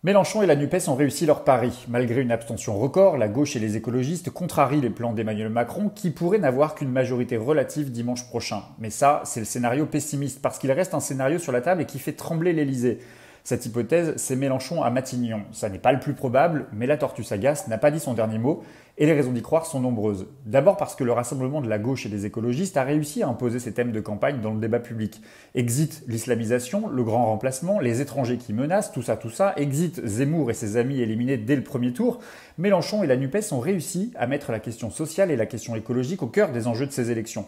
Mélenchon et la NUPES ont réussi leur pari. Malgré une abstention record, la gauche et les écologistes contrarient les plans d'Emmanuel Macron qui pourrait n'avoir qu'une majorité relative dimanche prochain. Mais ça, c'est le scénario pessimiste parce qu'il reste un scénario sur la table et qui fait trembler l'Elysée. Cette hypothèse, c'est Mélenchon à Matignon. Ça n'est pas le plus probable, mais la tortue sagace n'a pas dit son dernier mot, et les raisons d'y croire sont nombreuses. D'abord parce que le rassemblement de la gauche et des écologistes a réussi à imposer ses thèmes de campagne dans le débat public. Exit l'islamisation, le grand remplacement, les étrangers qui menacent, tout ça. Exit Zemmour et ses amis éliminés dès le premier tour. Mélenchon et la NUPES ont réussi à mettre la question sociale et la question écologique au cœur des enjeux de ces élections.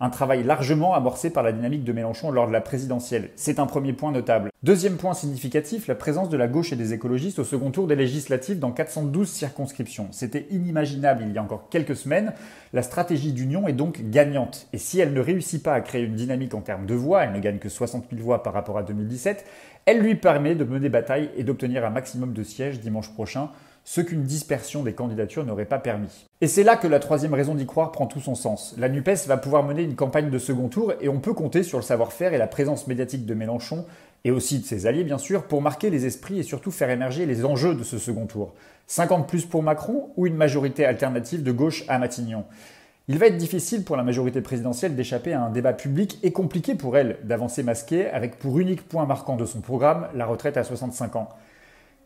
Un travail largement amorcé par la dynamique de Mélenchon lors de la présidentielle. C'est un premier point notable. Deuxième point significatif, la présence de la gauche et des écologistes au second tour des législatives dans 412 circonscriptions. C'était inimaginable il y a encore quelques semaines. La stratégie d'union est donc gagnante. Et si elle ne réussit pas à créer une dynamique en termes de voix, elle ne gagne que 60 000 voix par rapport à 2017, elle lui permet de mener bataille et d'obtenir un maximum de sièges dimanche prochain, ce qu'une dispersion des candidatures n'aurait pas permis. Et c'est là que la troisième raison d'y croire prend tout son sens. La NUPES va pouvoir mener une campagne de second tour et on peut compter sur le savoir-faire et la présence médiatique de Mélenchon, et aussi de ses alliés bien sûr, pour marquer les esprits et surtout faire émerger les enjeux de ce second tour. 50 plus pour Macron ou une majorité alternative de gauche à Matignon? Il va être difficile pour la majorité présidentielle d'échapper à un débat public et compliqué pour elle d'avancer masquée avec pour unique point marquant de son programme la retraite à 65 ans.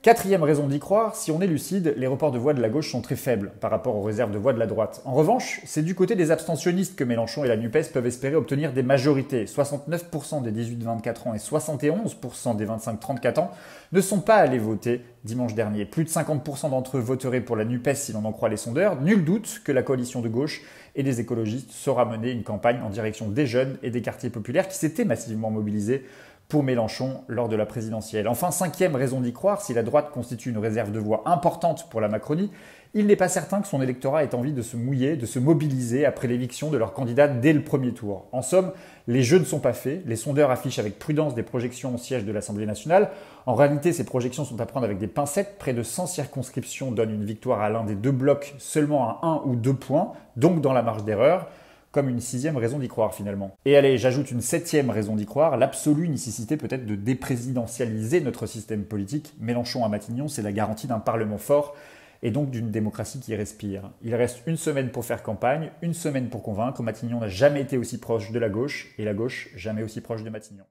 Quatrième raison d'y croire, si on est lucide, les reports de voix de la gauche sont très faibles par rapport aux réserves de voix de la droite. En revanche, c'est du côté des abstentionnistes que Mélenchon et la NUPES peuvent espérer obtenir des majorités. 69% des 18-24 ans et 71% des 25-34 ans ne sont pas allés voter dimanche dernier. Plus de 50% d'entre eux voteraient pour la NUPES si l'on en croit les sondeurs. Nul doute que la coalition de gauche et des écologistes saura mener une campagne en direction des jeunes et des quartiers populaires qui s'étaient massivement mobilisés pour Mélenchon lors de la présidentielle. Enfin, cinquième raison d'y croire, si la droite constitue une réserve de voix importante pour la Macronie, il n'est pas certain que son électorat ait envie de se mouiller, de se mobiliser après l'éviction de leur candidat dès le premier tour. En somme, les jeux ne sont pas faits, les sondeurs affichent avec prudence des projections au siège de l'Assemblée nationale. En réalité, ces projections sont à prendre avec des pincettes. Près de 100 circonscriptions donnent une victoire à l'un des deux blocs seulement à 1 ou 2 points, donc dans la marge d'erreur. Comme une sixième raison d'y croire finalement. Et allez, j'ajoute une septième raison d'y croire, l'absolue nécessité peut-être de déprésidentialiser notre système politique. Mélenchon à Matignon, c'est la garantie d'un Parlement fort et donc d'une démocratie qui respire. Il reste une semaine pour faire campagne, une semaine pour convaincre. Matignon n'a jamais été aussi proche de la gauche et la gauche jamais aussi proche de Matignon.